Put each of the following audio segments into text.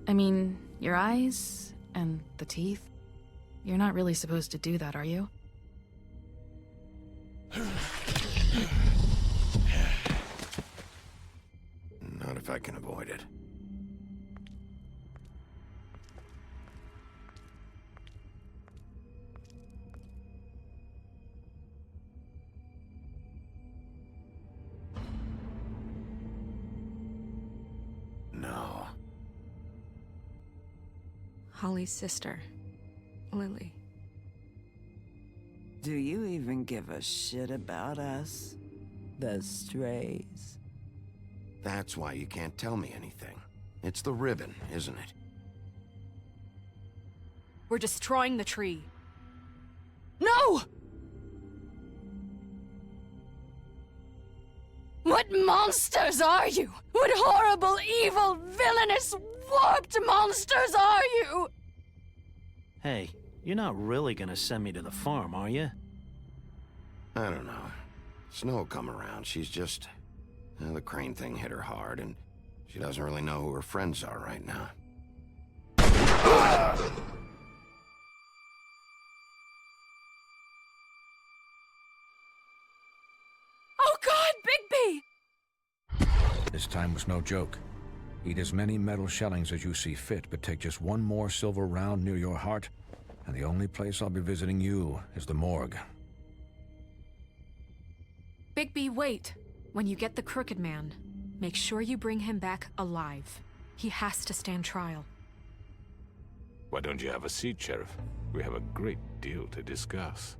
I mean, your eyes and the teeth. You're not really supposed to do that, are you? Not if I can avoid it. No. Holly's sister, Lily. Do you even give a shit about us? The strays? That's why you can't tell me anything. It's the ribbon, isn't it? We're destroying the tree. No! What monsters are you? What horrible, evil, villainous, warped monsters are you? Hey, you're not really gonna send me to the farm, are you? I don't know. Snow will come around. She's just... the crane thing hit her hard, and she doesn't really know who her friends are right now. Oh God, Bigby! This time was no joke. Eat as many metal shellings as you see fit, but take just one more silver round near your heart, and the only place I'll be visiting you is the morgue. Bigby, wait. When you get the Crooked Man, make sure you bring him back alive. He has to stand trial. Why don't you have a seat, Sheriff? We have a great deal to discuss.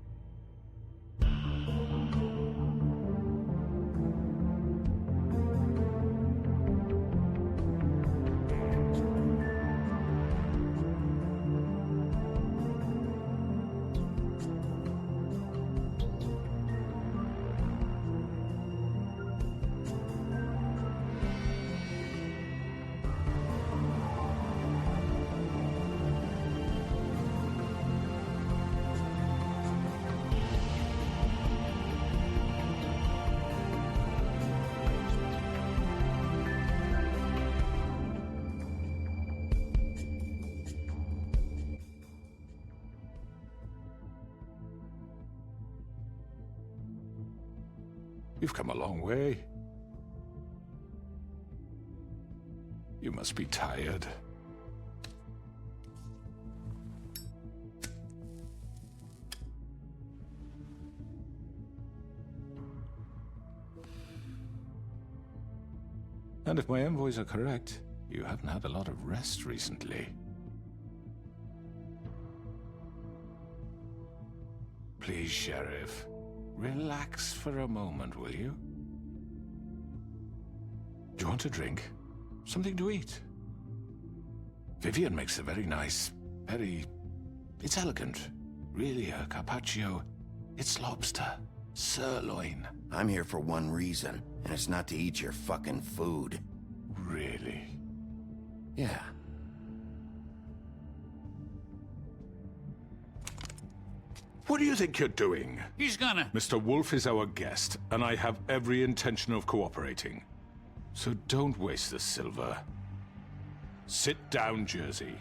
You've come a long way. You must be tired. And if my envoys are correct, you haven't had a lot of rest recently. Please, Sheriff. Relax for a moment, will you? Do you want a drink? Something to eat? Vivian makes a very nice, it's elegant. Really a carpaccio. It's lobster. Sirloin. I'm here for one reason, and it's not to eat your fucking food. Really? Yeah. What do you think you're doing? He's gonna... Mr. Wolf is our guest, and I have every intention of cooperating. So don't waste the silver. Sit down, Jersey.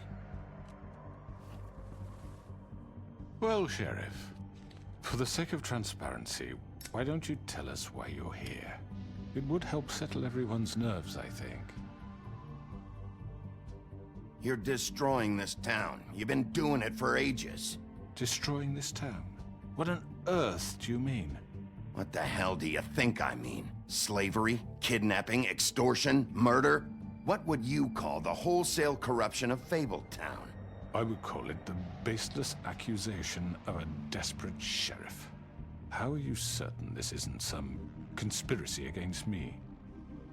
Well, Sheriff, for the sake of transparency, why don't you tell us why you're here? It would help settle everyone's nerves, I think. You're destroying this town. You've been doing it for ages. Destroying this town? What on earth do you mean? What the hell do you think I mean? Slavery? Kidnapping? Extortion? Murder? What would you call the wholesale corruption of Fabletown? I would call it the baseless accusation of a desperate sheriff. How are you certain this isn't some conspiracy against me?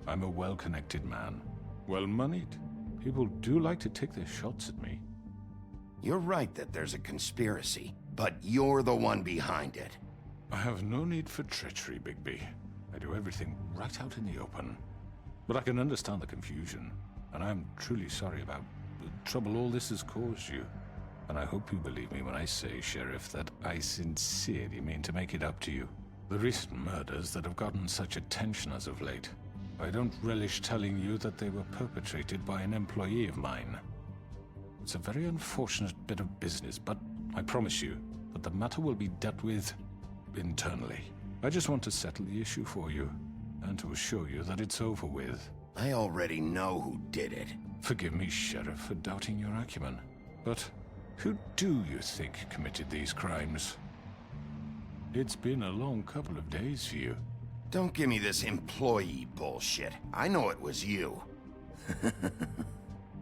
I'm a well-connected man, well-moneyed. People do like to take their shots at me. You're right that there's a conspiracy, but you're the one behind it. I have no need for treachery, Bigby. I do everything right out in the open. But I can understand the confusion, and I am truly sorry about the trouble all this has caused you. And I hope you believe me when I say, Sheriff, that I sincerely mean to make it up to you. The recent murders that have gotten such attention as of late, I don't relish telling you that they were perpetrated by an employee of mine. It's a very unfortunate bit of business, but I promise you that the matter will be dealt with internally. I just want to settle the issue for you, and to assure you that it's over with. I already know who did it. Forgive me, Sheriff, for doubting your acumen, but who do you think committed these crimes? It's been a long couple of days for you. Don't give me this employee bullshit. I know it was you.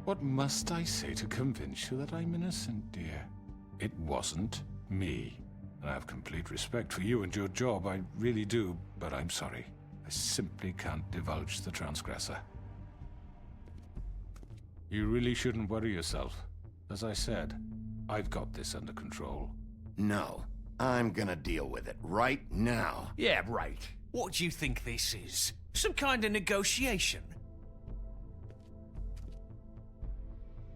What must I say to convince you that I'm innocent, dear? It wasn't me. And I have complete respect for you and your job, I really do, but I'm sorry. I simply can't divulge the transgressor. You really shouldn't worry yourself. As I said, I've got this under control. No, I'm gonna deal with it right now. Yeah, right. What do you think this is? Some kind of negotiation?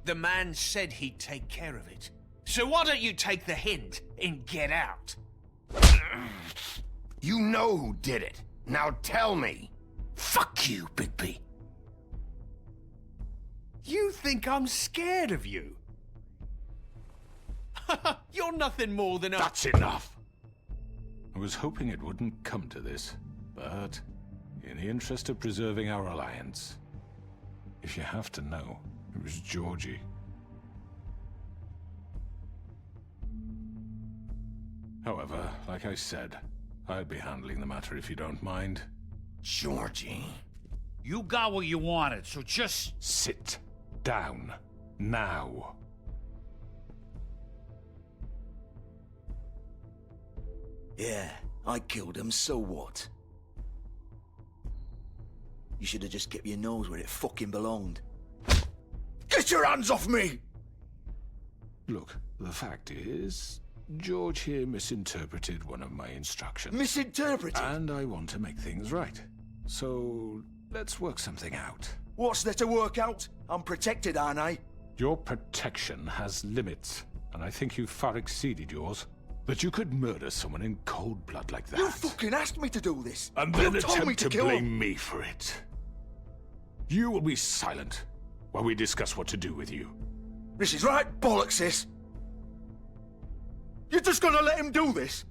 The man said he'd take care of it. So why don't you take the hint and get out? You know who did it. Now tell me. Fuck you, Bigby. You think I'm scared of you? You're nothing more than a... That's enough! I was hoping it wouldn't come to this, but in the interest of preserving our alliance, if you have to know, it was Georgie. However, like I said, I'll be handling the matter if you don't mind. Georgie. You got what you wanted, so just... Sit down. Now. Yeah, I killed him, so what? You should have just kept your nose where it fucking belonged. Get your hands off me! Look, the fact is, George here misinterpreted one of my instructions. Misinterpreted? And I want to make things right. So, let's work something out. What's there to work out? I'm protected, aren't I? Your protection has limits, and I think you've far exceeded yours. That you could murder someone in cold blood like that. You fucking asked me to do this! And then you told me attempt to kill blame him. me for it. You will be silent while we discuss what to do with you. This is right bollocks, this! You're just gonna let him do this?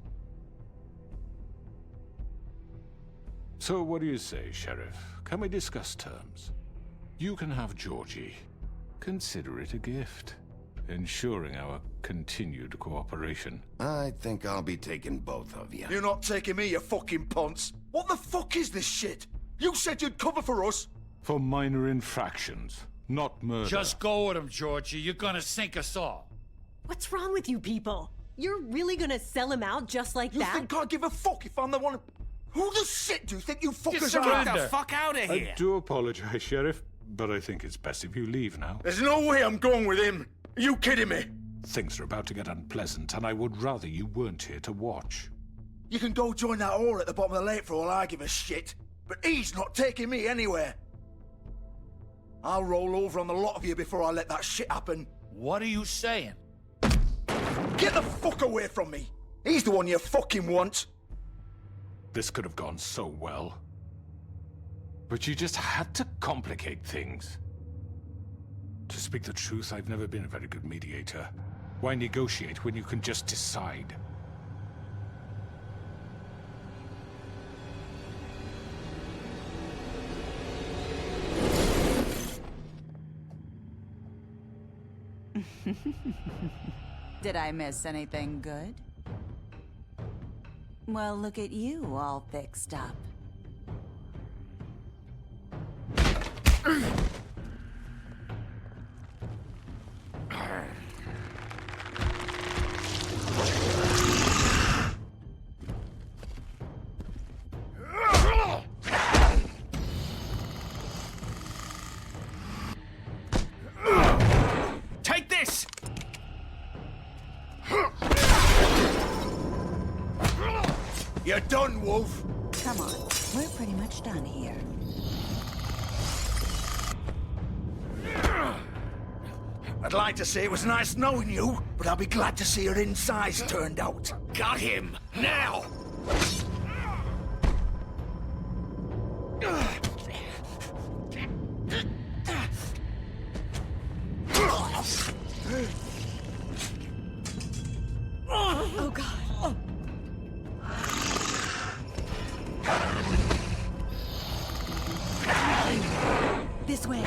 So what do you say, Sheriff? Can we discuss terms? You can have Georgie. Consider it a gift, ensuring our continued cooperation. I think I'll be taking both of you. You're not taking me, you fucking ponce! What the fuck is this shit? You said you'd cover for us! For minor infractions, not murder. Just go with him, Georgie. You're gonna sink us all. What's wrong with you people? You're really gonna sell him out just like You that? think I give a fuck if I'm the one... Who the shit do you think you fuckers are? surrender. Get the fuck out of here. I do apologize, Sheriff, but I think it's best if you leave now. There's no way I'm going with him! Are you kidding me? Things are about to get unpleasant, and I would rather you weren't here to watch. You can go join that whore at the bottom of the lake for all I give a shit. But he's not taking me anywhere. I'll roll over on the lot of you before I let that shit happen. What are you saying? Get the fuck away from me! He's the one you fucking want! This could have gone so well. But you just had to complicate things. To speak the truth, I've never been a very good mediator. Why negotiate when you can just decide? Did I miss anything good? Well, look at you, all fixed up. Take this! You're done, Wolf! Come on, we're pretty much done here. I'd like to say it was nice knowing you, but I'll be glad to see your insides turned out. Got him! Now! Oh, God. This way.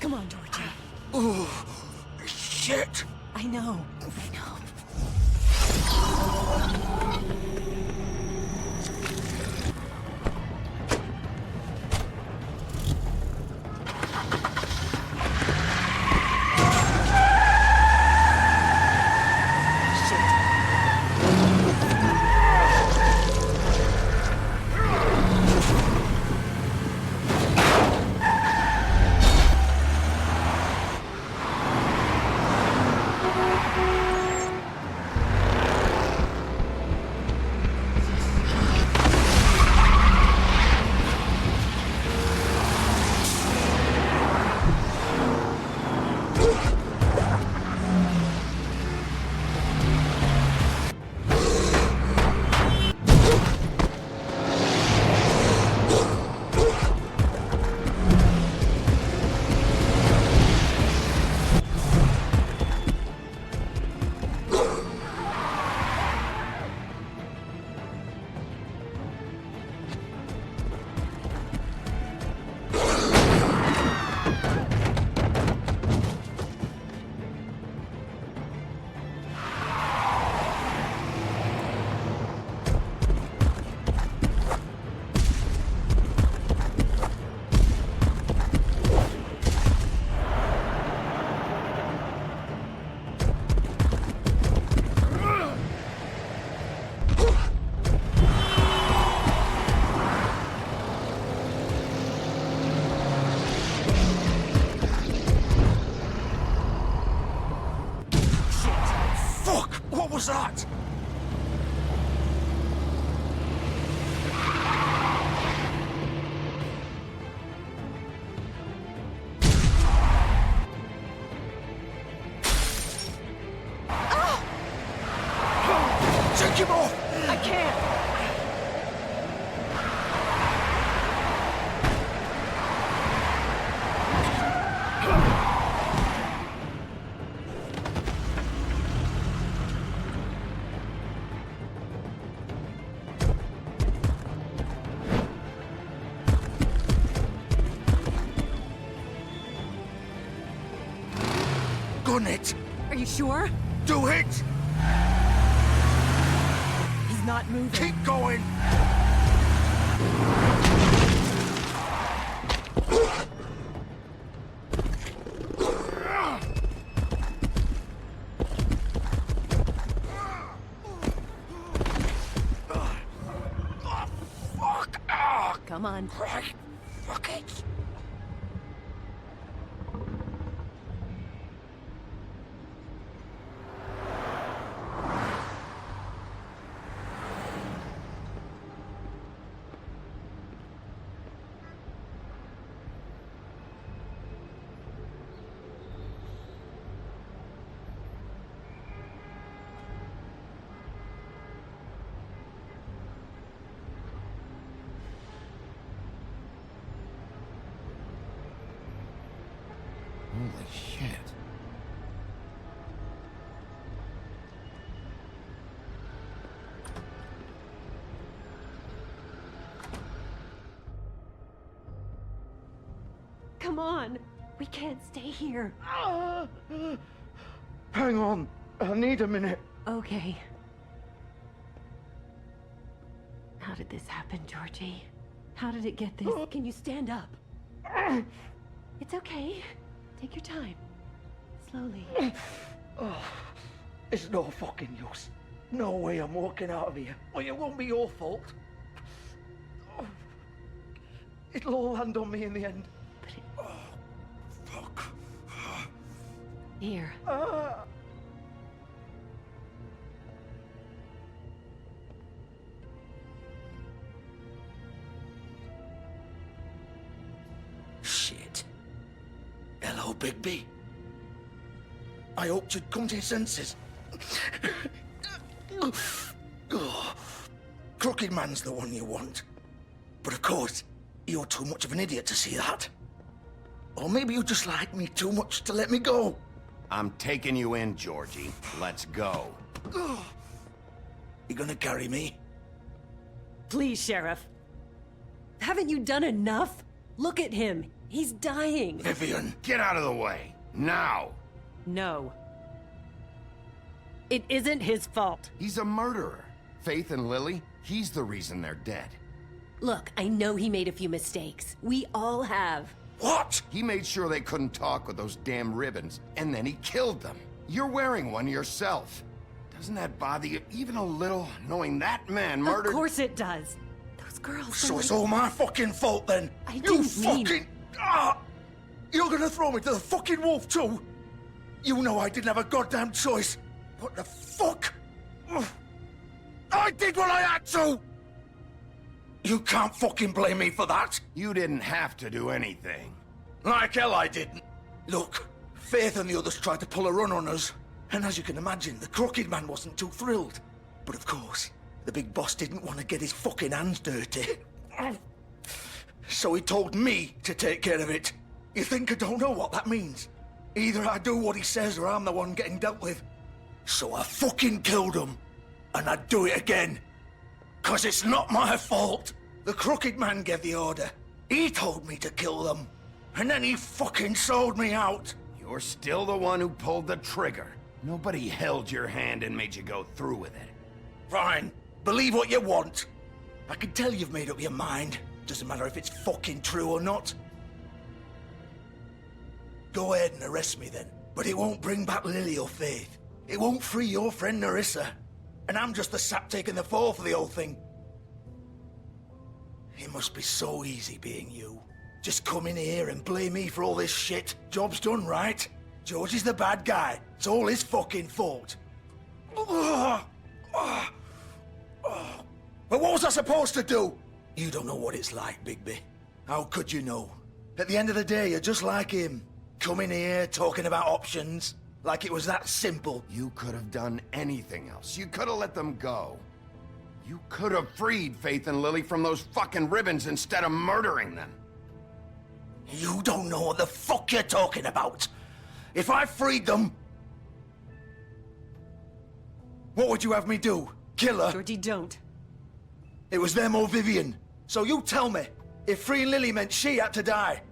Come on, Georgie. Oh, shit! I know. What was that? Take him off! I can't! Gun it! Are you sure? Do it! He's not moving. Keep going! Fuck! Come on. Right. Fuck it! Holy shit. Come on. We can't stay here. Hang on. I need a minute. Okay. How did this happen, Georgie? How did it get this? Can you stand up? It's okay. Take your time. Slowly. It's no fucking use. No way I'm walking out of here. Well, it won't be your fault. It'll all land on me in the end. But it... Fuck. Here. Hello, Bigby. I hoped you'd come to your senses. Oh, Crooked Man's the one you want. But of course, you're too much of an idiot to see that. Or maybe you just like me too much to let me go. I'm taking you in, Georgie. Let's go. You gonna carry me? Please, Sheriff. Haven't you done enough? Look at him. He's dying. Vivian. Get out of the way. Now. No. It isn't his fault. He's a murderer. Faith and Lily, he's the reason they're dead. Look, I know he made a few mistakes. We all have. What? He made sure they couldn't talk with those damn ribbons, and then he killed them. You're wearing one yourself. Doesn't that bother you even a little, knowing that man murdered— Of course it does. Those girls— So it's all my fucking fault then? I You didn't mean— fucking... Ah! You're gonna throw me to the fucking wolf too? You know I didn't have a goddamn choice. What the fuck? Ugh. I did what I had to! You can't fucking blame me for that. You didn't have to do anything. Like hell I didn't. Look, Faith and the others tried to pull a run on us. And as you can imagine, the Crooked Man wasn't too thrilled. But of course, the big boss didn't want to get his fucking hands dirty. So he told me to take care of it. You think I don't know what that means? Either I do what he says or I'm the one getting dealt with. So I fucking killed him. And I'd do it again. 'Cause it's not my fault. The Crooked Man gave the order. He told me to kill them. And then he fucking sold me out. You're still the one who pulled the trigger. Nobody held your hand and made you go through with it. Fine. Believe what you want. I can tell you've made up your mind. Doesn't matter if it's fucking true or not. Go ahead and arrest me then. But it won't bring back Lily or Faith. It won't free your friend Nerissa. And I'm just the sap taking the fall for the whole thing. It must be so easy being you. Just come in here and blame me for all this shit. Job's done, right? George is the bad guy. It's all his fucking fault. But what was I supposed to do? You don't know what it's like, Bigby. How could you know? At the end of the day, you're just like him. Coming here, talking about options. Like it was that simple. You could have done anything else. You could have let them go. You could have freed Faith and Lily from those fucking ribbons instead of murdering them. You don't know what the fuck you're talking about. If I freed them... What would you have me do? Kill her? Georgie, don't. It was them or Vivian. So you tell me, if freeing Lily meant she had to die.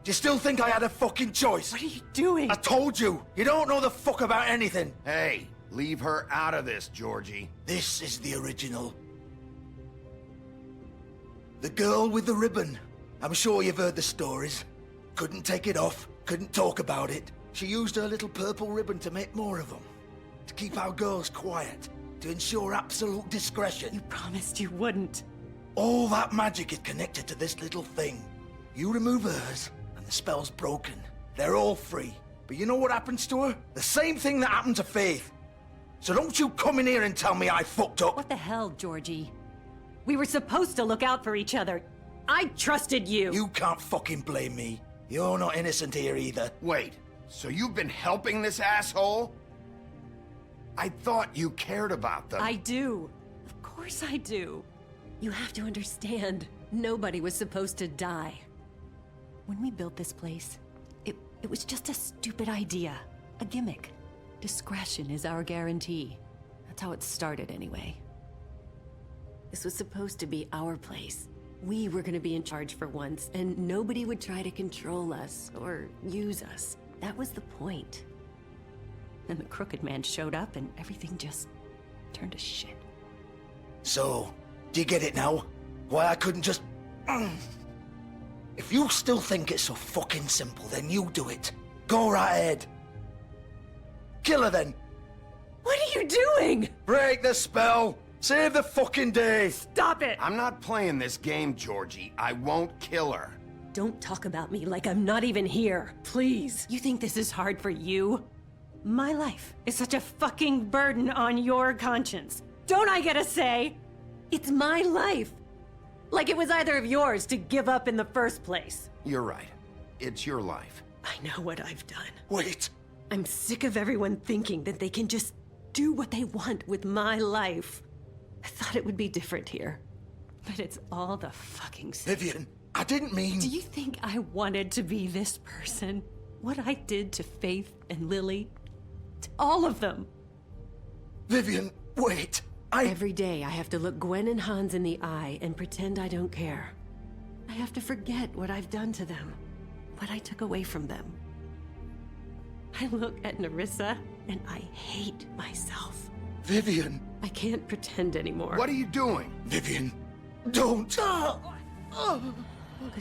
Do you still think I had a fucking choice? What are you doing? I told you, you don't know the fuck about anything. Hey, leave her out of this, Georgie. This is the original. The girl with the ribbon. I'm sure you've heard the stories. Couldn't take it off, couldn't talk about it. She used her little purple ribbon to make more of them. To keep our girls quiet. To ensure absolute discretion. You promised you wouldn't. All that magic is connected to this little thing. You remove hers, and the spell's broken. They're all free. But you know what happens to her? The same thing that happened to Faith. So don't you come in here and tell me I fucked up. What the hell, Georgie? We were supposed to look out for each other. I trusted you. You can't fucking blame me. You're not innocent here either. Wait, so you've been helping this asshole? I thought you cared about them. I do. Of course I do. You have to understand, nobody was supposed to die. When we built this place, it was just a stupid idea. A gimmick. Discretion is our guarantee. That's how it started anyway. This was supposed to be our place. We were gonna be in charge for once, and nobody would try to control us or use us. That was the point. Then the Crooked Man showed up and everything just turned to shit. So, do you get it now? Why I couldn't just... If you still think it's so fucking simple, then you do it. Go right ahead. Kill her then. What are you doing? Break the spell. Save the fucking day. Stop it! I'm not playing this game, Georgie. I won't kill her. Don't talk about me like I'm not even here, please. You think this is hard for you? My life is such a fucking burden on your conscience. Don't I get a say? It's my life. Like it was either of yours to give up in the first place. You're right. It's your life. I know what I've done. Wait! I'm sick of everyone thinking that they can just do what they want with my life. I thought it would be different here. But it's all the fucking same. Vivian, I didn't mean... Do you think I wanted to be this person? What I did to Faith and Lily? To all of them? Vivian, wait! Every day I have to look Gwen and Hans in the eye and pretend I don't care. I have to forget what I've done to them. What I took away from them. I look at Nerissa and I hate myself. Vivian! I can't pretend anymore. What are you doing? Vivian, don't! Goodbye,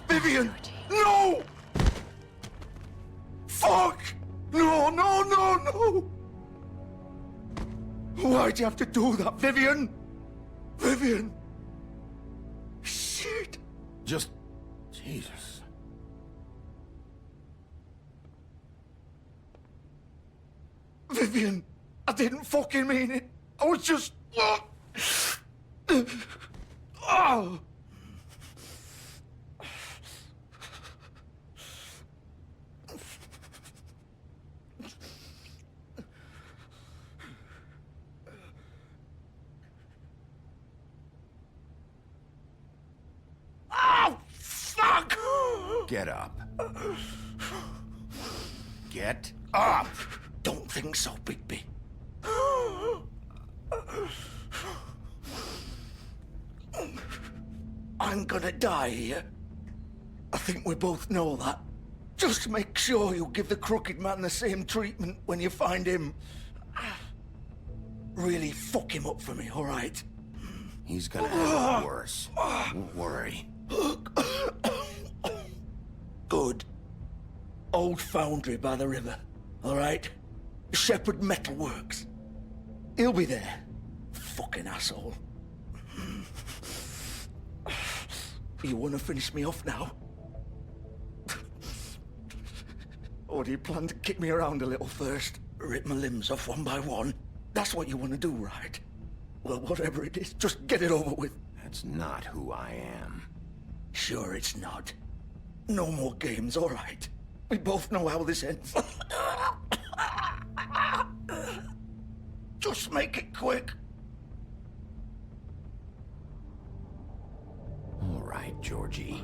Vivian! Georgie. No! Fuck! No, no, no, no! Why'd you have to do that, Vivian? Vivian! Shit! Just... Jesus. Vivian, I didn't fucking mean it. I was just... Oh! Oh, fuck! Get up. Get up! Don't think so, Bigby. I'm gonna die here. I think we both know that. Just make sure you give the Crooked Man the same treatment when you find him. Really fuck him up for me, all right? He's gonna have it worse. Don't worry. Good. Old foundry by the river, all right? Shepherd Metalworks. He'll be there. Fucking asshole. You want to finish me off now? Or do you plan to kick me around a little first? Rip my limbs off one by one? That's what you want to do, right? Well, whatever it is, just get it over with. That's not who I am. Sure it's not. No more games, all right? We both know how this ends. Just make it quick. All right, Georgie.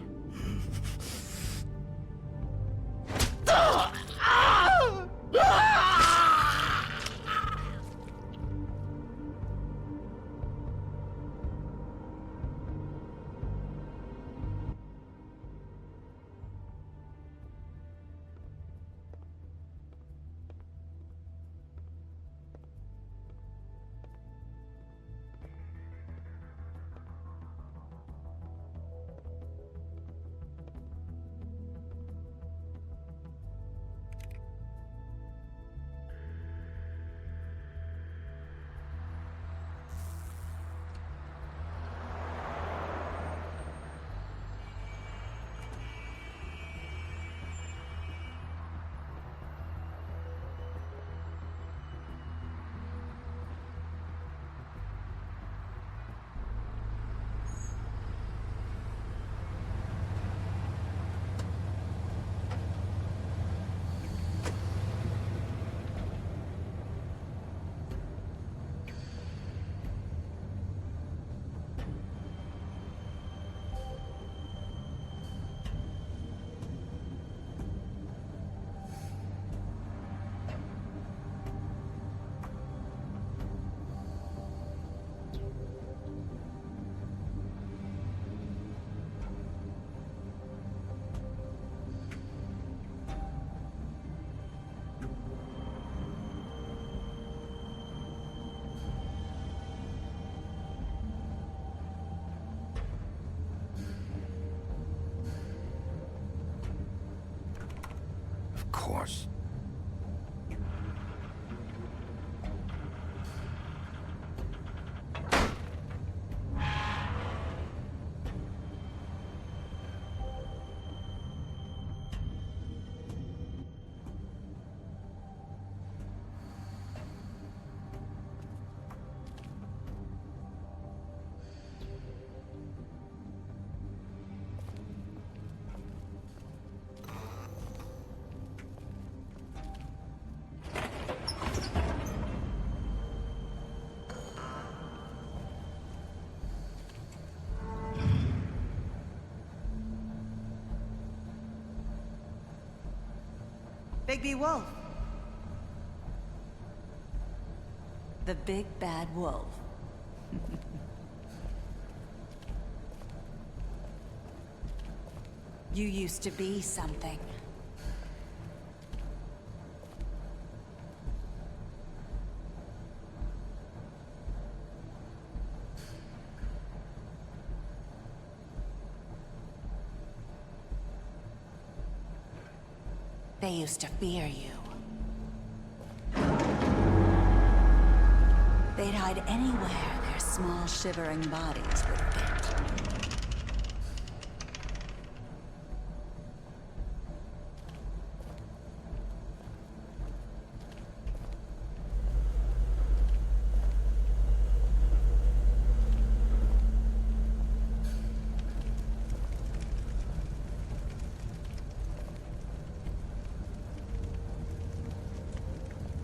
Of course. Bigby Wolf. The big bad wolf. You used to be something. They used to fear you. They'd hide anywhere their small, shivering bodies would fit.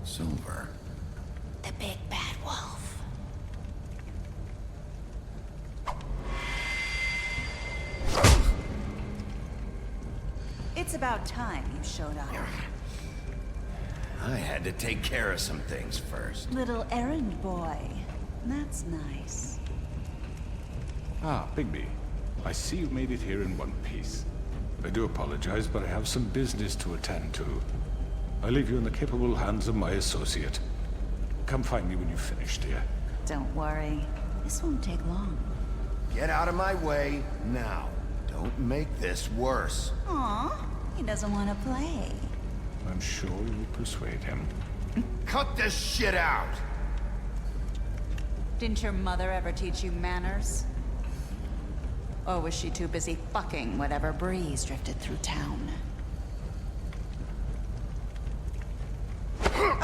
Silver. The big bad wolf. It's about time you showed up. I had to take care of some things first. Little errand boy. That's nice. Ah, Bigby. I see you made it here in one piece. I do apologize, but I have some business to attend to. I leave you in the capable hands of my associate. Come find me when you've finished, dear. Don't worry. This won't take long. Get out of my way now. Don't make this worse. Aw, he doesn't want to play. I'm sure you'll persuade him. Cut this shit out! Didn't your mother ever teach you manners? Or was she too busy fucking whatever breeze drifted through town?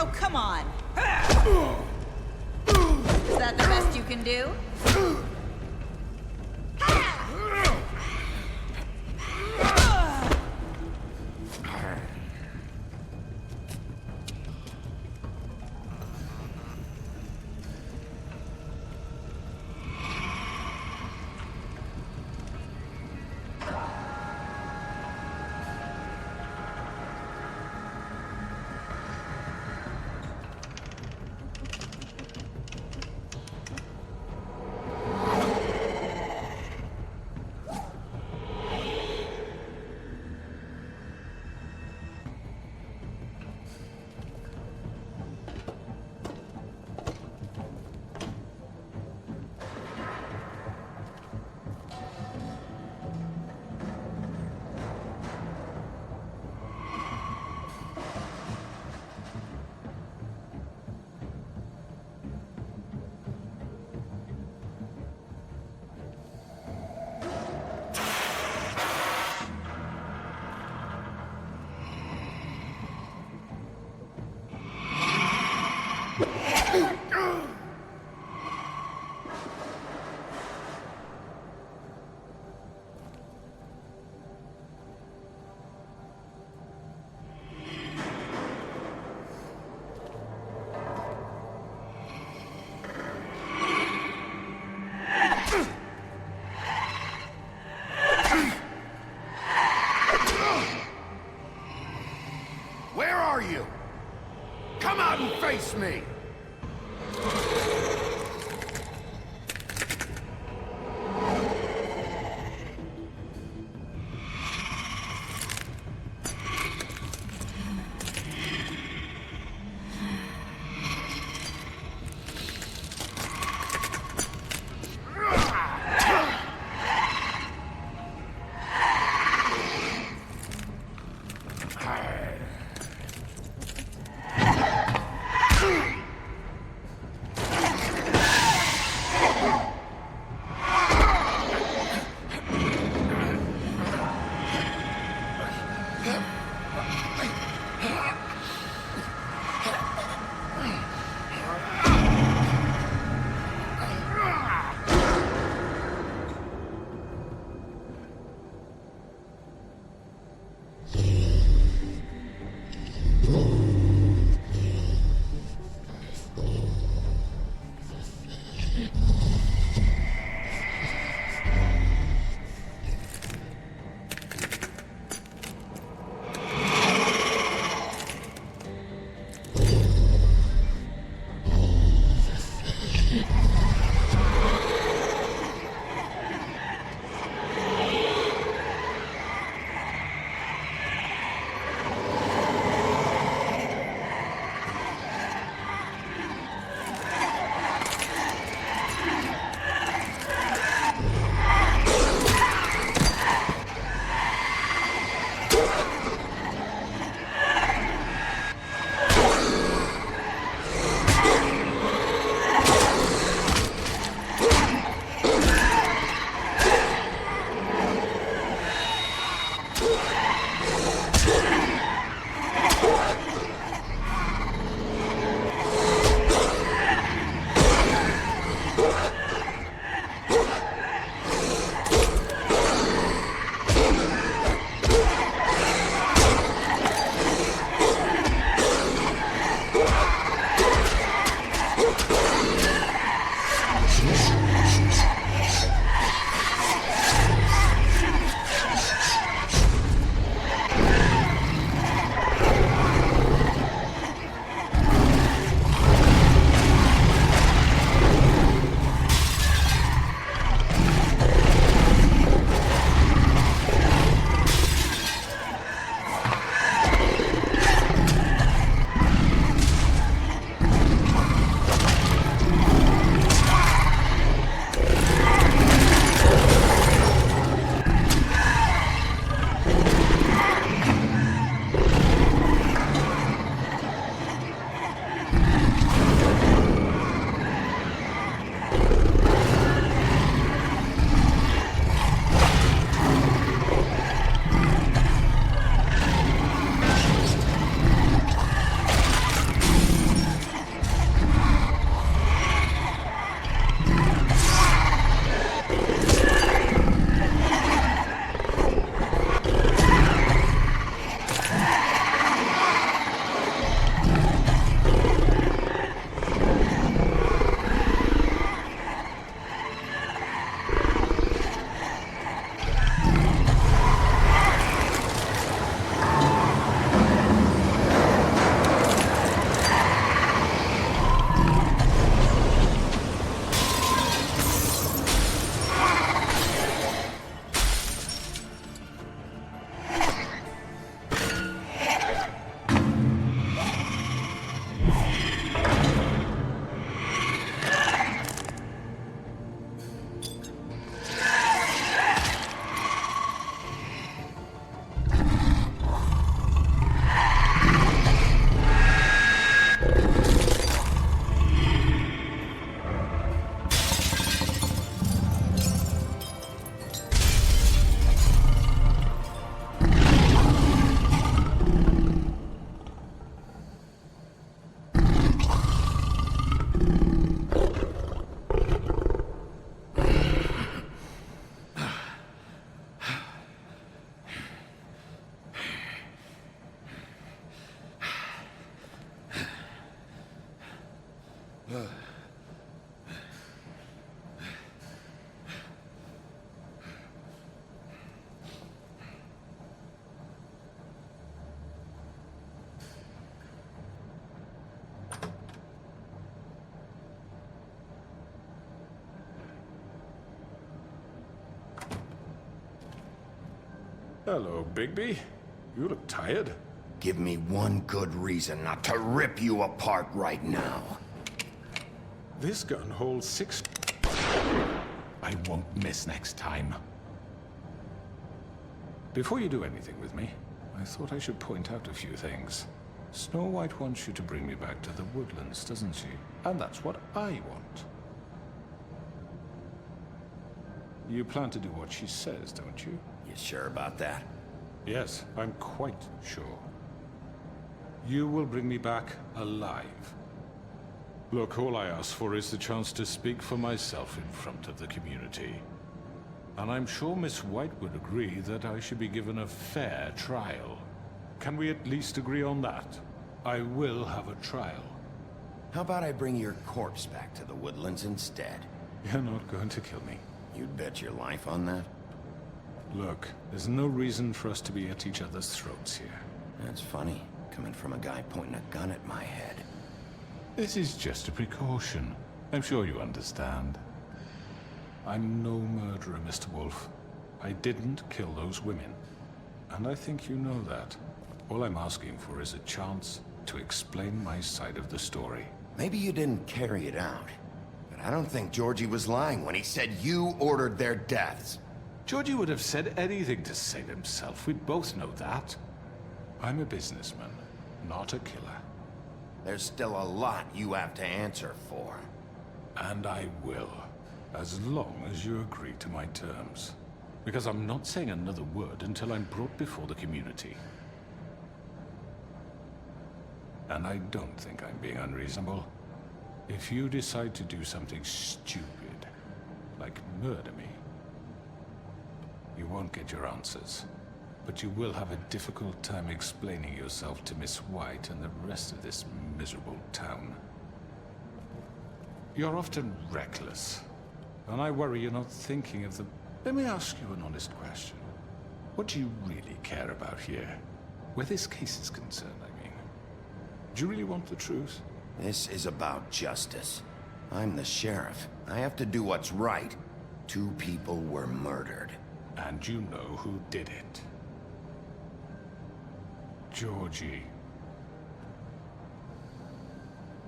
Oh, come on! Is that the best you can do? Hello, Bigby. You look tired. Give me one good reason not to rip you apart right now. This gun holds 6... I won't miss next time. Before you do anything with me, I thought I should point out a few things. Snow White wants you to bring me back to the woodlands, doesn't she? And that's what I want. You plan to do what she says, don't you? You sure about that? Yes, I'm quite sure. You will bring me back alive. Look, all I ask for is the chance to speak for myself in front of the community. And I'm sure Miss White would agree that I should be given a fair trial. Can we at least agree on that? I will have a trial. How about I bring your corpse back to the woodlands instead? You're not going to kill me. You'd bet your life on that? Look, there's no reason for us to be at each other's throats here. That's funny, coming from a guy pointing a gun at my head. This is just a precaution. I'm sure you understand. I'm no murderer, Mr. Wolf. I didn't kill those women. And I think you know that. All I'm asking for is a chance to explain my side of the story. Maybe you didn't carry it out. But I don't think Georgie was lying when he said you ordered their deaths. Georgie would have said anything to save himself. We both know that. I'm a businessman, not a killer. There's still a lot you have to answer for. And I will, as long as you agree to my terms. Because I'm not saying another word until I'm brought before the community. And I don't think I'm being unreasonable. If you decide to do something stupid, like murder me, you won't get your answers. But you will have a difficult time explaining yourself to Miss White and the rest of this miserable town. You're often reckless, and I worry you're not thinking of the... Let me ask you an honest question. What do you really care about here? Where this case is concerned, I mean. Do you really want the truth? This is about justice. I'm the sheriff. I have to do what's right. 2 people were murdered. And you know who did it. Georgie.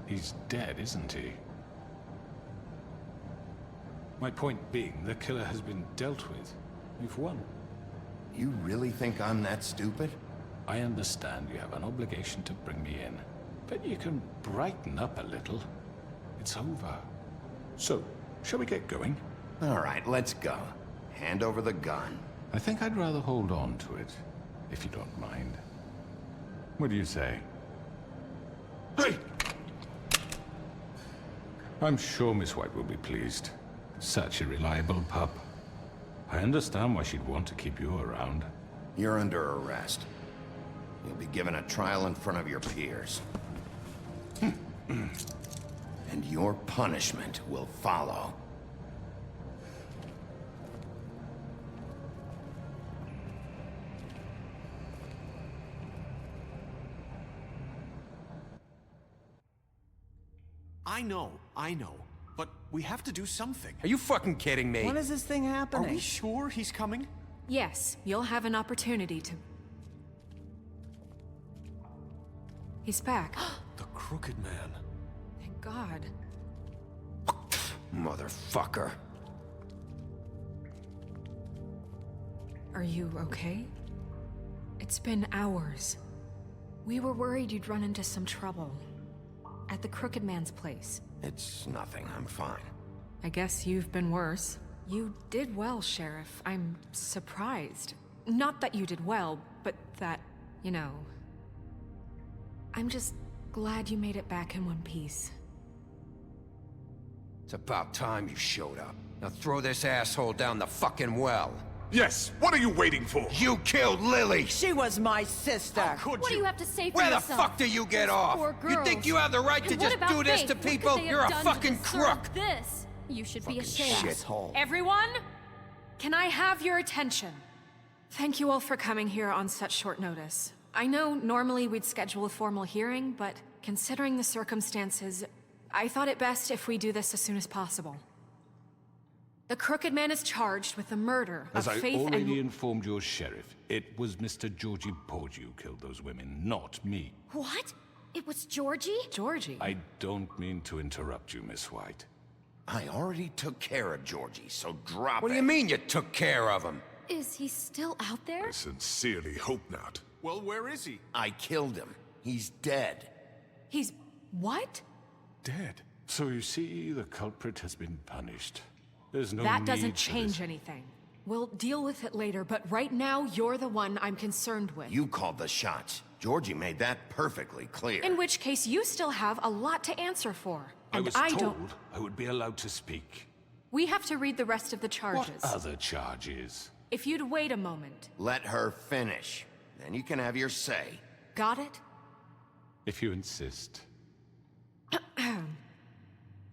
He's dead, isn't he? My point being, the killer has been dealt with. We've won. You really think I'm that stupid? I understand you have an obligation to bring me in, but you can brighten up a little. It's over. So, shall we get going? All right, let's go. Hand over the gun. I think I'd rather hold on to it, if you don't mind. What do you say? Hey! I'm sure Miss White will be pleased. Such a reliable pup. I understand why she'd want to keep you around. You're under arrest. You'll be given a trial in front of your peers. And your punishment will follow. I know. But we have to do something. Are you fucking kidding me? When is this thing happening? Are we sure he's coming? Yes, you'll have an opportunity to... He's back. The Crooked Man. Thank God. Motherfucker. Are you okay? It's been hours. We were worried you'd run into some trouble. At the Crooked Man's place. It's nothing. I'm fine. I guess you've been worse. You did well, Sheriff. I'm surprised. Not that you did well, but that, you know... I'm just glad you made it back in one piece. It's about time you showed up. Now throw this asshole down the fucking well. Yes, what are you waiting for? You killed Lily! She was my sister! What do you have to say for Where yourself? the fuck do you get off? You think you have the right to just do this to people? You're a fucking crook! This? You should be ashamed. Shithole. Everyone? Can I have your attention? Thank you all for coming here on such short notice. I know normally we'd schedule a formal hearing, but considering the circumstances, I thought it best if we do this as soon as possible. The Crooked Man is charged with the murder As of I Faith already and... informed your sheriff, it was Mr. Georgie Porgy who killed those women, not me. What? It was Georgie? Georgie? I don't mean to interrupt you, Miss White. I already took care of Georgie, so drop it. What do you mean you took care of him? Is he still out there? I sincerely hope not. Well, where is he? I killed him. He's dead. He's... what? Dead. So you see, the culprit has been punished. There's no That need doesn't for change this. anything. We'll deal with it later, but right now, you're the one I'm concerned with. You called the shots. Georgie made that perfectly clear. In which case, you still have a lot to answer for. I And was don't... told I would be allowed to speak. We have to read the rest of the charges. What other charges? If you'd wait a moment. Let her finish. Then you can have your say. Got it? If you insist.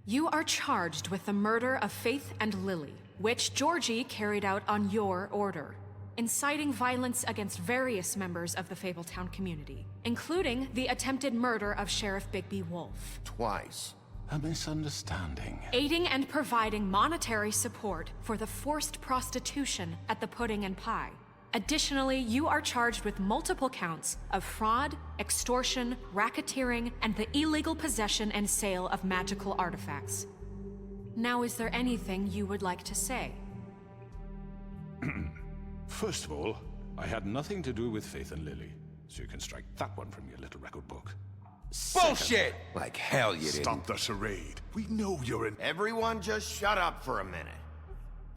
You are charged with the murder of Faith and Lily, which Georgie carried out on your order, inciting violence against various members of the Fabletown community, including the attempted murder of Sheriff Bigby Wolf. Twice. A misunderstanding. Aiding and providing monetary support for the forced prostitution at the Pudding and Pie. Additionally, you are charged with multiple counts of fraud, extortion, racketeering, and the illegal possession and sale of magical artifacts. Now, is there anything you would like to say? First of all, I had nothing to do with Faith and Lily, so you can strike that one from your little record book. Bullshit! Like hell you didn't. Stop the charade. We know you're in... Everyone just shut up for a minute.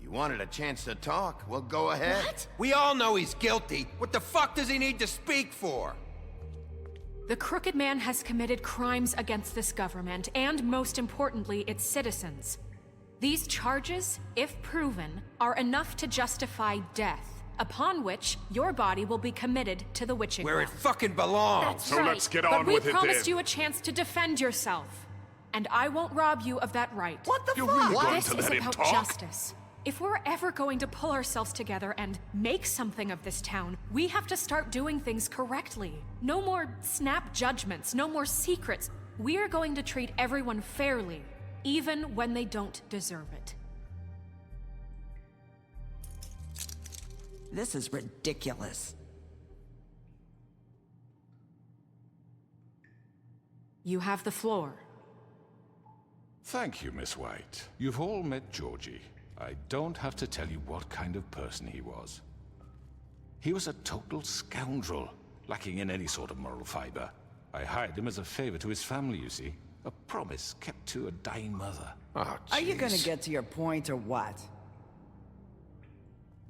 You wanted a chance to talk? Well, go ahead. What? We all know he's guilty. What the fuck does he need to speak for? The Crooked Man has committed crimes against this government, and most importantly, its citizens. These charges, if proven, are enough to justify death, upon which your body will be committed to the witching Where it well. fucking belongs. That's So right. let's get But on we with it promised then. you a chance to defend yourself, and I won't rob you of that right. What the You're fuck? really going This to is let him about talk? justice. If we're ever going to pull ourselves together and make something of this town, we have to start doing things correctly. No more snap judgments, no more secrets. We are going to treat everyone fairly, even when they don't deserve it. This is ridiculous. You have the floor. Thank you, Miss White. You've all met Georgie. I don't have to tell you what kind of person he was. He was a total scoundrel, lacking in any sort of moral fiber. I hired him as a favor to his family, you see. A promise kept to a dying mother. Oh, Are you gonna jeez. get to your point or what?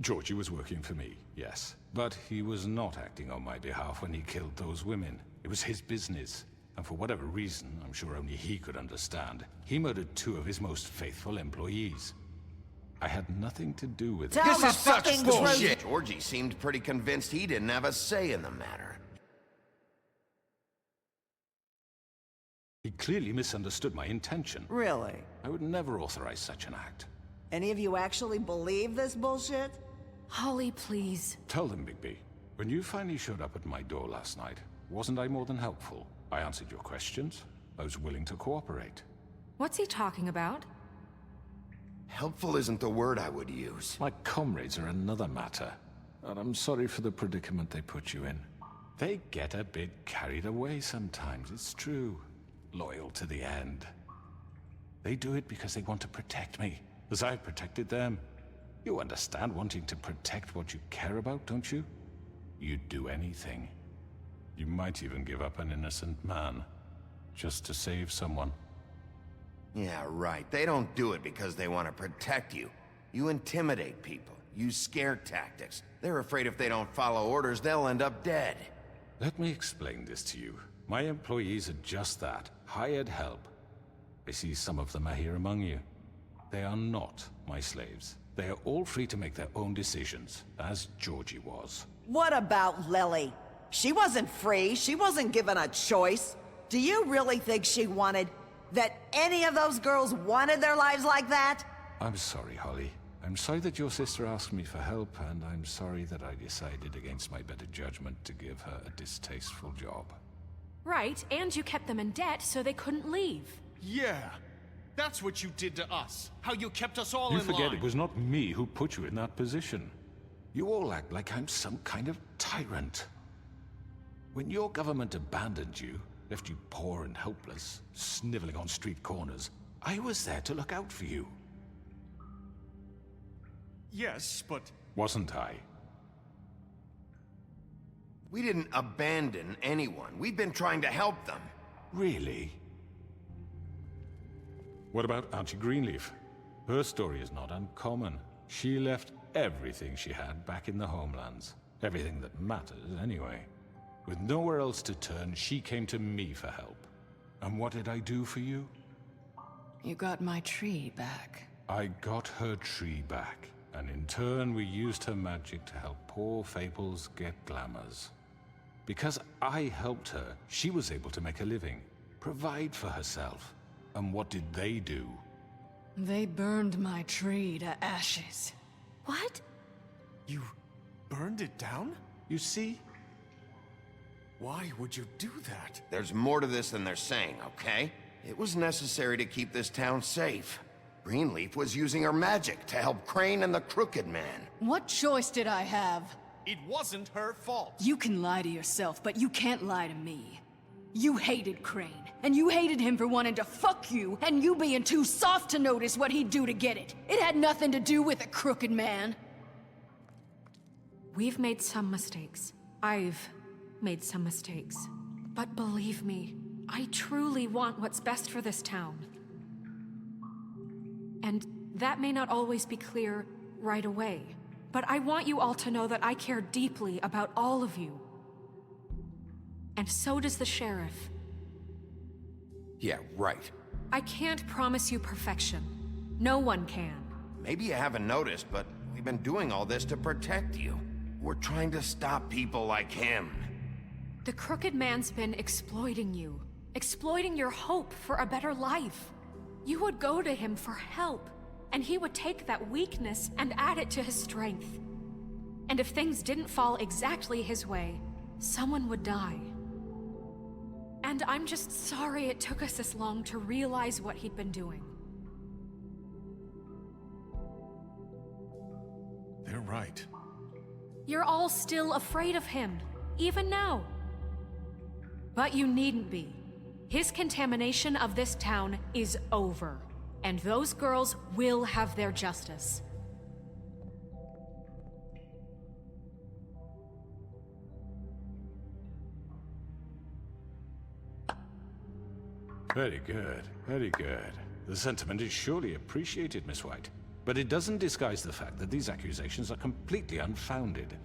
Georgie was working for me, yes. But he was not acting on my behalf when he killed those women. It was his business. And for whatever reason, I'm sure only he could understand, he murdered 2 of his most faithful employees. I had nothing to do with it. This is such bullshit! Georgie seemed pretty convinced he didn't have a say in the matter. He clearly misunderstood my intention. Really? I would never authorize such an act. Any of you actually believe this bullshit? Holly, please. Tell them, Bigby. When you finally showed up at my door last night, wasn't I more than helpful? I answered your questions. I was willing to cooperate. What's he talking about? Helpful isn't the word I would use. My comrades are another matter. And I'm sorry for the predicament they put you in. They get a bit carried away sometimes, it's true. Loyal to the end. They do it because they want to protect me, as I've protected them. You understand wanting to protect what you care about, don't you? You'd do anything. You might even give up an innocent man, just to save someone. Yeah, right. They don't do it because they want to protect you. You intimidate people, use scare tactics. They're afraid if they don't follow orders, they'll end up dead. Let me explain this to you. My employees are just that, hired help. I see some of them are here among you. They are not my slaves. They are all free to make their own decisions, as Georgie was. What about Lily? She wasn't free. She wasn't given a choice. Do you really think she wanted... that any of those girls wanted their lives like that? I'm sorry, Holly. I'm sorry that your sister asked me for help, and I'm sorry that I decided against my better judgment to give her a distasteful job. Right, and you kept them in debt so they couldn't leave. Yeah. That's what you did to us. How you kept us all You in forget line. it was not me who put you in that position. You all act like I'm some kind of tyrant. When your government abandoned you, left you poor and helpless, sniveling on street corners, I was there to look out for you. Yes, but... Wasn't I? We didn't abandon anyone. We've been trying to help them. Really? What about Auntie Greenleaf? Her story is not uncommon. She left everything she had back in the homelands. Everything that matters, anyway. With nowhere else to turn, she came to me for help. And what did I do for you? You got my tree back. I got her tree back. And in turn, we used her magic to help poor Fables get glamours. Because I helped her, she was able to make a living, provide for herself. And what did they do? They burned my tree to ashes. What? You burned it down? You see? Why would you do that? There's more to this than they're saying, okay? It was necessary to keep this town safe. Greenleaf was using her magic to help Crane and the Crooked Man. What choice did I have? It wasn't her fault. You can lie to yourself, but you can't lie to me. You hated Crane, and you hated him for wanting to fuck you, and you being too soft to notice what he'd do to get it. It had nothing to do with the Crooked Man. We've made some mistakes. I've made some mistakes. But believe me, I truly want what's best for this town. And that may not always be clear right away, but I want you all to know that I care deeply about all of you. And so does the sheriff. Yeah, right. I can't promise you perfection. No one can. Maybe you haven't noticed, but we've been doing all this to protect you. We're trying to stop people like him. The Crooked Man's been exploiting you. Exploiting your hope for a better life. You would go to him for help, and he would take that weakness and add it to his strength. And if things didn't fall exactly his way, someone would die. And I'm just sorry it took us this long to realize what he'd been doing. They're right. You're all still afraid of him, even now. But you needn't be. His contamination of this town is over, and those girls will have their justice. Very good, very good. The sentiment is surely appreciated, Miss White. But it doesn't disguise the fact that these accusations are completely unfounded.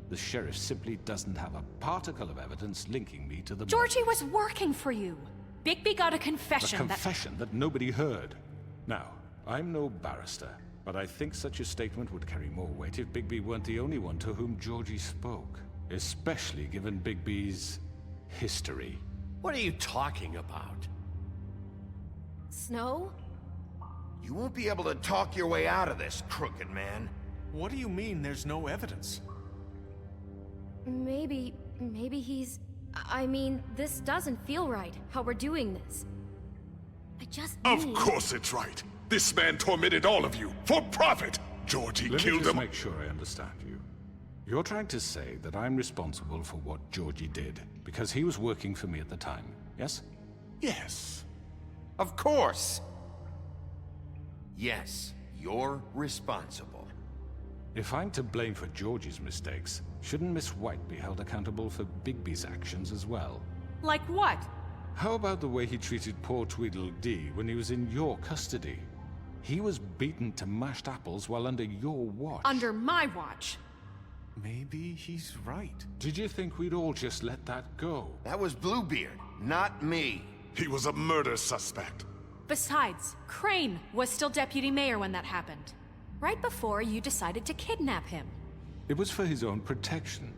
The sheriff simply doesn't have a particle of evidence linking me to the Georgie was working for you. Bigby got a confession A confession that nobody heard. Now, I'm no barrister, but I think such a statement would carry more weight if Bigby weren't the only one to whom Georgie spoke. Especially given Bigby's history. What are you talking about? Snow? You won't be able to talk your way out of this, Crooked Man. What do you mean there's no evidence? Maybe he's... I mean, this doesn't feel right, how we're doing this. I just Of course it's right. This man tormented all of you, for profit! Georgie Let killed me just him. make sure I understand you. You're trying to say that I'm responsible for what Georgie did, because he was working for me at the time, yes? Yes. Of course! Yes, you're responsible. If I'm to blame for Georgie's mistakes, shouldn't Miss White be held accountable for Bigby's actions as well? Like what? How about the way he treated poor Tweedledee when he was in your custody? He was beaten to mashed apples while under your watch. Under my watch. Maybe he's right. Did you think we'd all just let that go? That was Bluebeard, not me. He was a murder suspect. Besides, Crane was still deputy mayor when that happened. Right before you decided to kidnap him. It was for his own protection.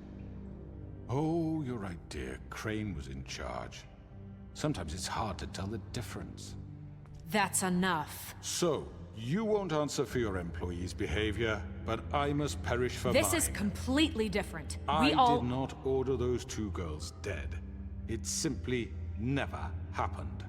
Oh, you're right, dear. Crane was in charge. Sometimes it's hard to tell the difference. That's enough. So, you won't answer for your employees' behavior, but I must perish for mine. This is completely different. I did not order those two girls dead. It simply never happened.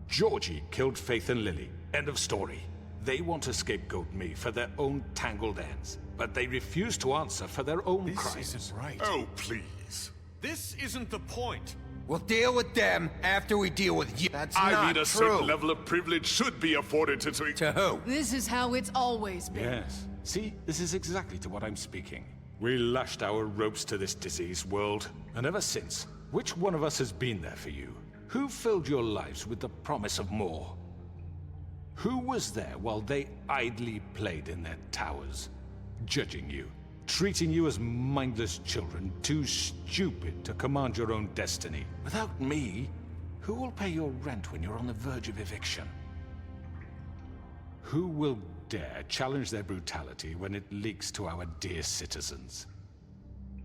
Georgie killed Faith and Lily. End of story. They want to scapegoat me for their own tangled ends, but they refuse to answer for their own crimes. This isn't right. Oh, please. This isn't the point. We'll deal with them after we deal with you. That's I not mean, a true. certain level of privilege should be afforded to... To who? This is how it's always been. Yes. See, this is exactly to what I'm speaking. We lashed our ropes to this diseased world, and ever since, which one of us has been there for you? Who filled your lives with the promise of more? Who was there while they idly played in their towers, judging you, treating you as mindless children, too stupid to command your own destiny? Without me, who will pay your rent when you're on the verge of eviction? Who will dare challenge their brutality when it leaks to our dear citizens?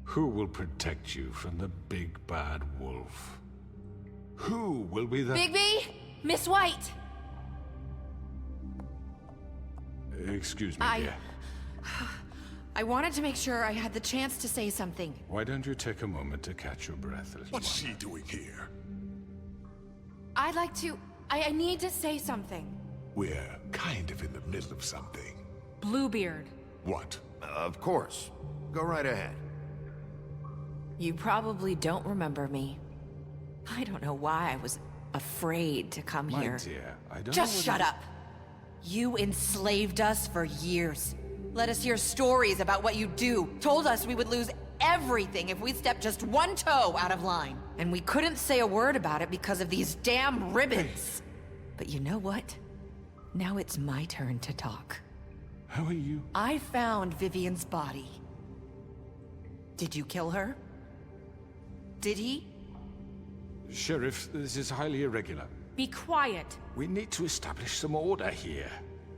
Who will protect you from the big bad wolf? Who will be the— Bigby? Miss White! Excuse me, dear. I wanted to make sure I had the chance to say something. Why don't you take a moment to catch your breath, little What's one? she doing here? I'd like to... I need to say something. We're kind of in the middle of something. Bluebeard. What? Of course. Go right ahead. You probably don't remember me. I don't know why I was afraid to come My here. dear, I don't Just know shut whether- up. You enslaved us for years. Let us hear stories about what you do. Told us we would lose everything if we stepped just one toe out of line. And we couldn't say a word about it because of these damn ribbons. But you know what? Now it's my turn to talk. How are you? I found Vivian's body. Did you kill her? Did he? Sheriff, this is highly irregular. Be quiet. We need to establish some order here.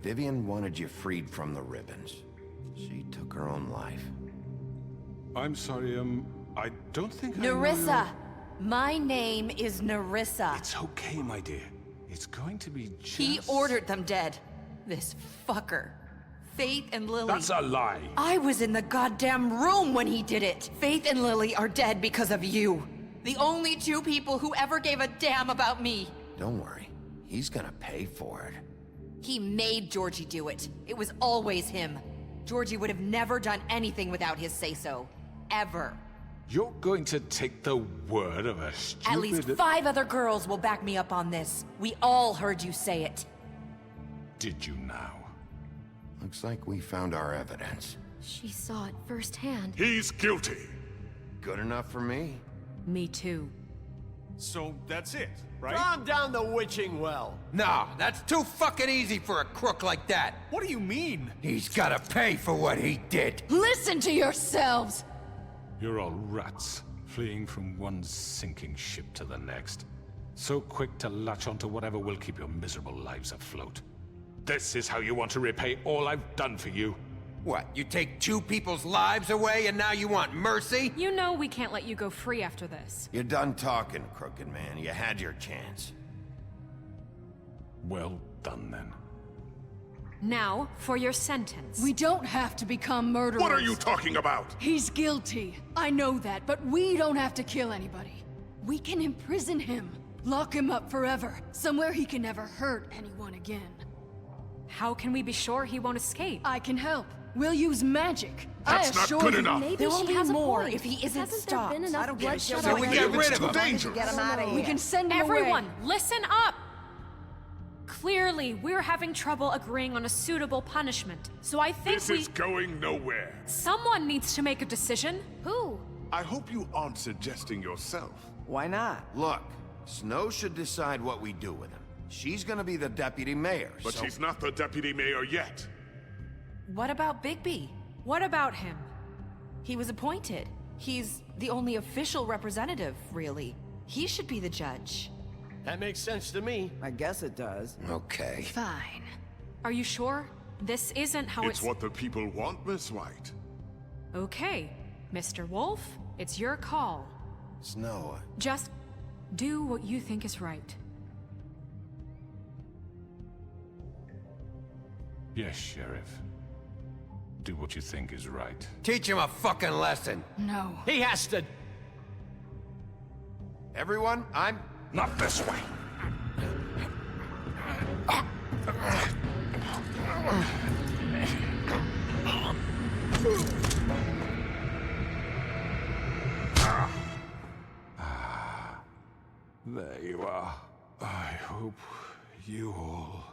Vivian wanted you freed from the ribbons. She took her own life. I'm sorry, I don't think I know Nerissa! My name is Nerissa. It's okay, my dear. It's going to be just... He ordered them dead. This fucker. Faith and Lily. That's a lie. I was in the goddamn room when he did it. Faith and Lily are dead because of you. The only two people who ever gave a damn about me. Don't worry. He's gonna pay for it. He made Georgie do it. It was always him. Georgie would have never done anything without his say-so. Ever. You're going to take the word of a stupid... At least 5 other girls will back me up on this. We all heard you say it. Did you now? Looks like we found our evidence. She saw it firsthand. He's guilty. Good enough for me. Me too. So that's it, right? Calm down the witching well. No, that's too fucking easy for a crook like that. What do you mean? He's gotta pay for what he did. Listen to yourselves! You're all rats, fleeing from one sinking ship to the next. So quick to latch onto whatever will keep your miserable lives afloat. This is how you want to repay all I've done for you? What, you take 2 people's lives away and now you want mercy? You know we can't let you go free after this. You're done talking, crooked man. You had your chance. Well done, then. Now, for your sentence. We don't have to become murderers. What are you talking about? He's guilty. I know that, but we don't have to kill anybody. We can imprison him. Lock him up forever. Somewhere he can never hurt anyone again. How can we be sure he won't escape? I can help. We'll use magic. That's I not assure good you. enough. Maybe There will she be has a more point. if he isn't Hasn't stopped. there been enough I don't get bloodshed it. So we already? get rid of It's too him. dangerous. Get him out of here. We can send him Everyone, away. listen up! Clearly, we're having trouble agreeing on a suitable punishment. So I think This is going nowhere. someone needs to make a decision. Who? I hope you aren't suggesting yourself. Why not? Look, Snow should decide what we do with him. She's gonna be the deputy mayor, But so... she's not the deputy mayor yet. What about Bigby? What about him? He was appointed. He's the only official representative, really. He should be the judge. That makes sense to me. I guess it does. Okay. Fine. Are you sure? This isn't how It's what the people want, Miss White. Okay, Mr. Wolf, it's your call. Snow, Just do what you think is right. Yes, Sheriff. Do what you think is right. Teach him a fucking lesson. No. He has to... everyone, I'm... Not this way! There you are. I hope you all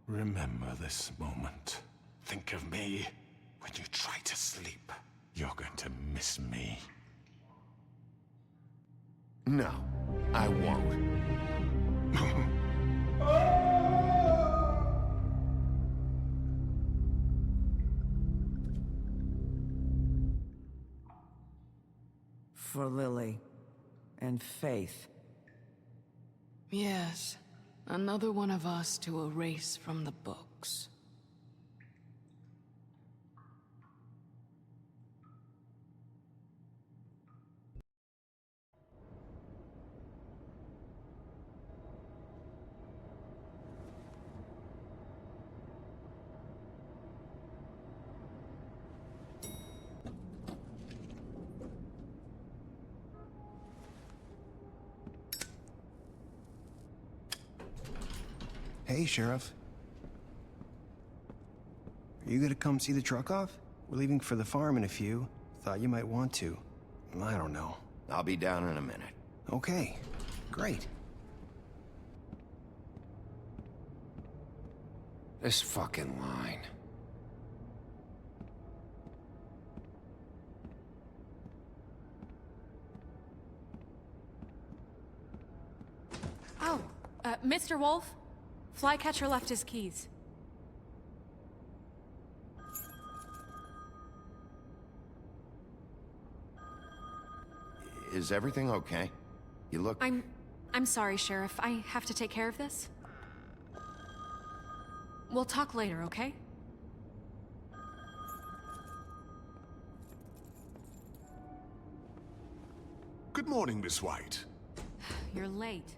remember this moment. Think of me when you try to sleep. You're going to miss me. No, I won't. For Lily and Faith. Yes, another one of us to erase from the books. Hey, Sheriff. Are you gonna come see the truck off? We're leaving for the farm in a few. Thought you might want to. I don't know. I'll be down in a minute. Okay, great. This fucking line. Oh, Mr. Wolf? Flycatcher left his keys. Is everything okay? You look... I'm sorry, Sheriff. I have to take care of this. We'll talk later, okay? Good morning, Miss White. You're late.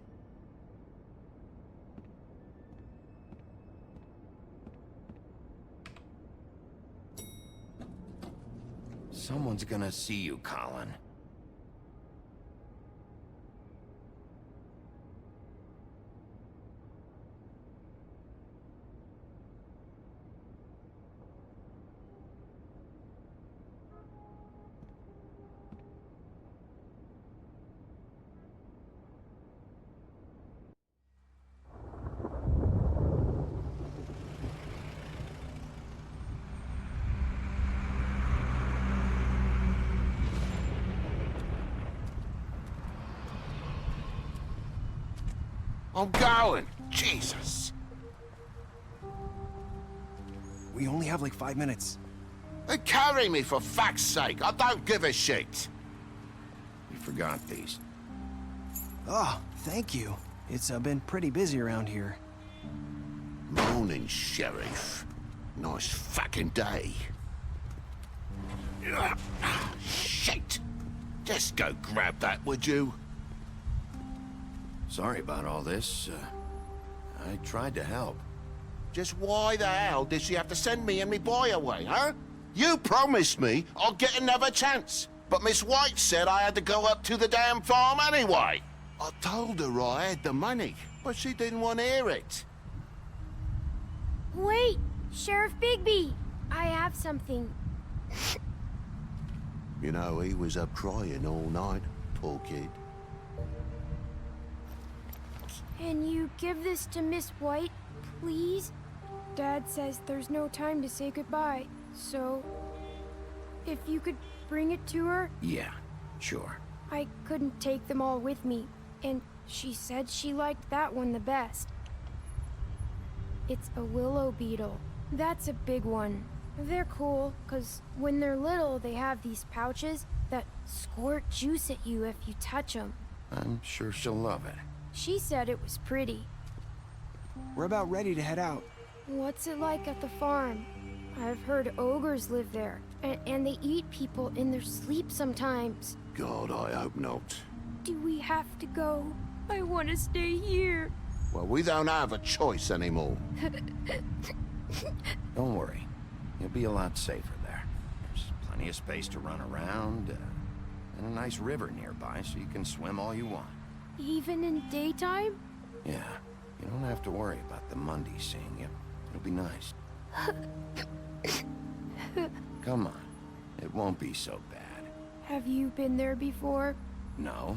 Someone's gonna see you, Colin. I'm going! Jesus! We only have like 5 minutes. Then carry me, for fuck's sake! I don't give a shit! You forgot these. Oh, thank you. It's been pretty busy around here. Morning, Sheriff. Nice fucking day. Shit! Just go grab that, would you? Sorry about all this. I tried to help. Just why the hell did she have to send me and me boy away, huh? You promised me I'd get another chance. But Miss White said I had to go up to the damn farm anyway. I told her I had the money, but she didn't want to hear it. Wait! Sheriff Bigby! I have something. You know, he was up crying all night, poor kid. Can you give this to Miss White, please? Dad says there's no time to say goodbye, so... if you could bring it to her? Yeah, sure. I couldn't take them all with me, and she said she liked that one the best. It's a willow beetle. That's a big one. They're cool, 'cause when they're little, they have these pouches that squirt juice at you if you touch them. I'm sure she'll love it. She said it was pretty. We're about ready to head out. What's it like at the farm? I've heard ogres live there, and they eat people in their sleep sometimes. God, I hope not. Do we have to go? I want to stay here. Well, we don't have a choice anymore. Don't worry. You'll be a lot safer there. There's plenty of space to run around, and a nice river nearby so you can swim all you want. Even in daytime? Yeah, You don't have to worry about the Mundy seeing you. It'll be nice. Come on. It won't be so bad. Have you been there before? No.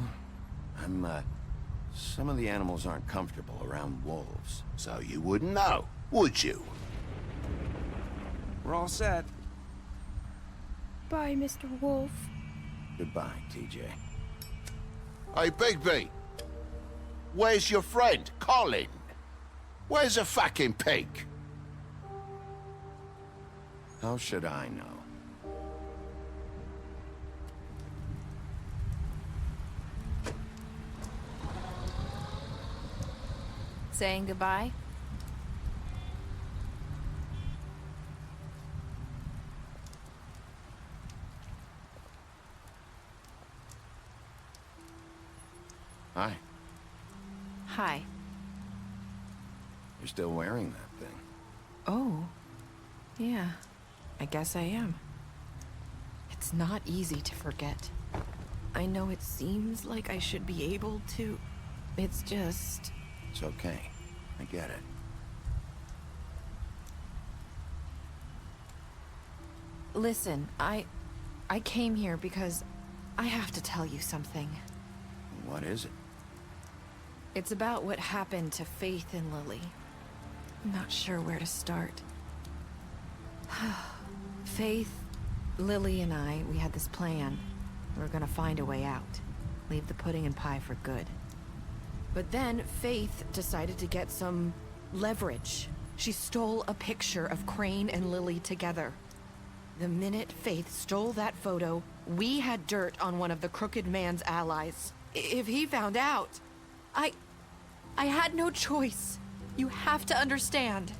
Some of the animals aren't comfortable around wolves. So you wouldn't know, would you? We're all set. Bye, Mr. Wolf. Goodbye, TJ. Hey, Bigby! Where's your friend, Colin? Where's the fucking pig? How should I know? Saying goodbye? Hi. Hi. You're still wearing that thing. Oh. Yeah. I guess I am. It's not easy to forget. I know it seems like I should be able to. It's just... It's okay. I get it. Listen, I came here because I have to tell you something. What is it? It's about what happened to Faith and Lily. I'm not sure where to start. Faith, Lily and I, we had this plan. We were gonna find a way out. Leave the pudding and pie for good. But then Faith decided to get some leverage. She stole a picture of Crane and Lily together. The minute Faith stole that photo, we had dirt on one of the Crooked Man's allies. If he found out, I had no choice. You have to understand.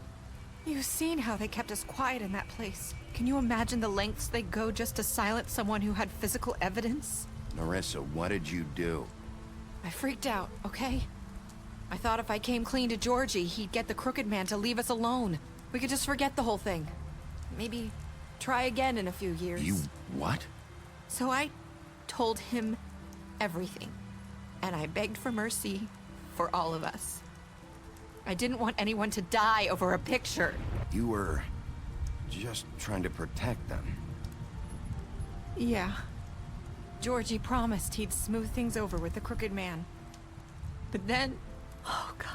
You've seen how they kept us quiet in that place. Can you imagine the lengths they go just to silence someone who had physical evidence? Nerissa, what did you do? I freaked out, okay? I thought if I came clean to Georgie, he'd get the Crooked Man to leave us alone. We could just forget the whole thing. Maybe try again in a few years. You what? So I told him everything. And I begged for mercy for all of us. I didn't want anyone to die over a picture. You were just trying to protect them. Yeah. Georgie promised he'd smooth things over with the Crooked Man. But then... Oh, God.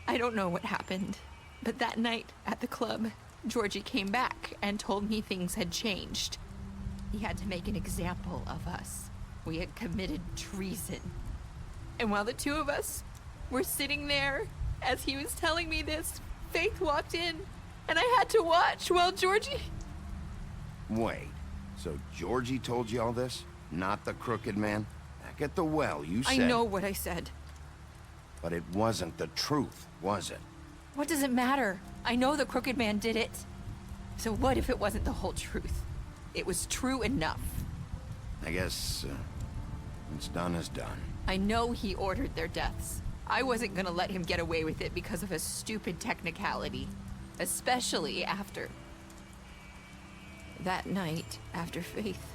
I don't know what happened, but that night at the club, Georgie came back and told me things had changed. He had to make an example of us. We had committed treason. And while the two of us were sitting there, as he was telling me this, Faith walked in, and I had to watch while Georgie... Wait, so Georgie told you all this? Not the Crooked Man? Back at the well, you said... I know what I said. But it wasn't the truth, was it? What does it matter? I know the Crooked Man did it. So what if it wasn't the whole truth? It was true enough. I guess, what's done is done. I know he ordered their deaths. I wasn't gonna let him get away with it because of a stupid technicality. Especially after... that night, after Faith.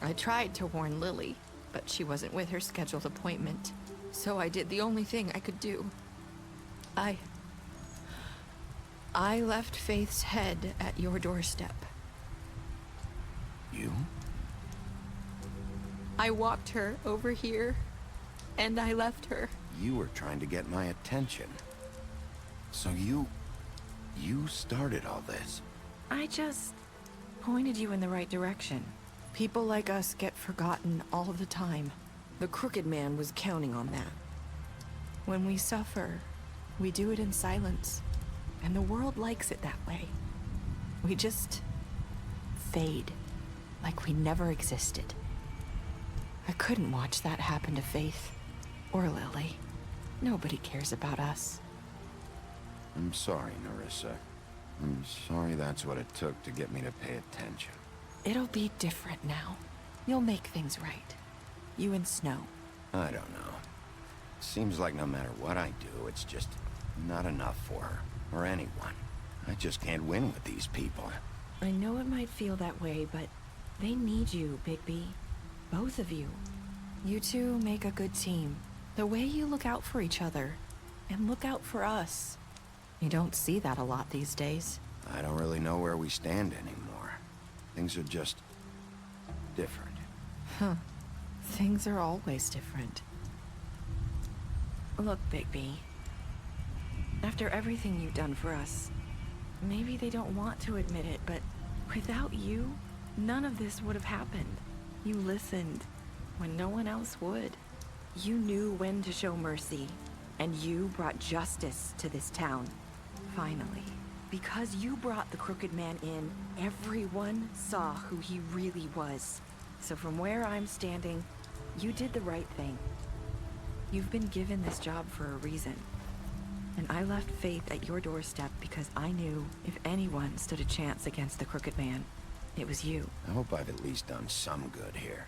I tried to warn Lily, but she wasn't with her scheduled appointment. So I did the only thing I could do. I left Faith's head at your doorstep. You? I walked her over here, and I left her. You were trying to get my attention. So you started all this. I just pointed you in the right direction. People like us get forgotten all the time. The Crooked Man was counting on that. When we suffer, we do it in silence. And the world likes it that way. We just fade, like we never existed. I couldn't watch that happen to Faith, or Lily. Nobody cares about us. I'm sorry, Nerissa. I'm sorry that's what it took to get me to pay attention. It'll be different now. You'll make things right. You and Snow. I don't know. Seems like no matter what I do, it's just not enough for her. Or anyone. I just can't win with these people. I know it might feel that way, but they need you, Bigby. Both of you. You two make a good team. The way you look out for each other, and look out for us. You don't see that a lot these days. I don't really know where we stand anymore. Things are just different. Huh. Things are always different. Look, Bigby. After everything you've done for us, maybe they don't want to admit it, but without you, none of this would have happened. You listened when no one else would. You knew when to show mercy, and you brought justice to this town. Finally. Because you brought the Crooked Man in, everyone saw who he really was. So from where I'm standing, you did the right thing. You've been given this job for a reason. And I left Faith at your doorstep because I knew if anyone stood a chance against the Crooked Man, it was you. I hope I've at least done some good here.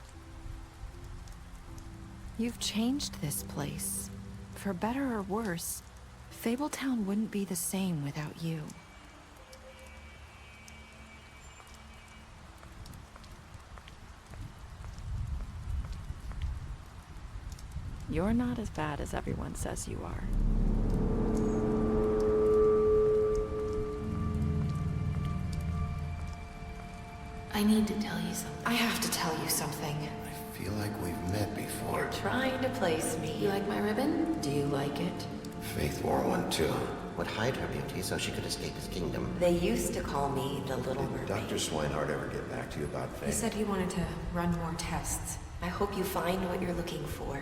You've changed this place. For better or worse, Fabletown wouldn't be the same without you. You're not as bad as everyone says you are. I need to tell you something. I have to tell you something. I feel like we've met before. You're trying to place me. You like my ribbon? Do you like it? Faith wore one too. Would hide her beauty so she could escape his kingdom. They used to call me the Little Mermaid. Dr. Swinehart ever get back to you about Faith? He said he wanted to run more tests. I hope you find what you're looking for.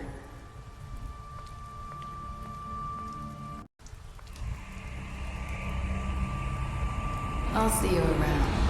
I'll see you around.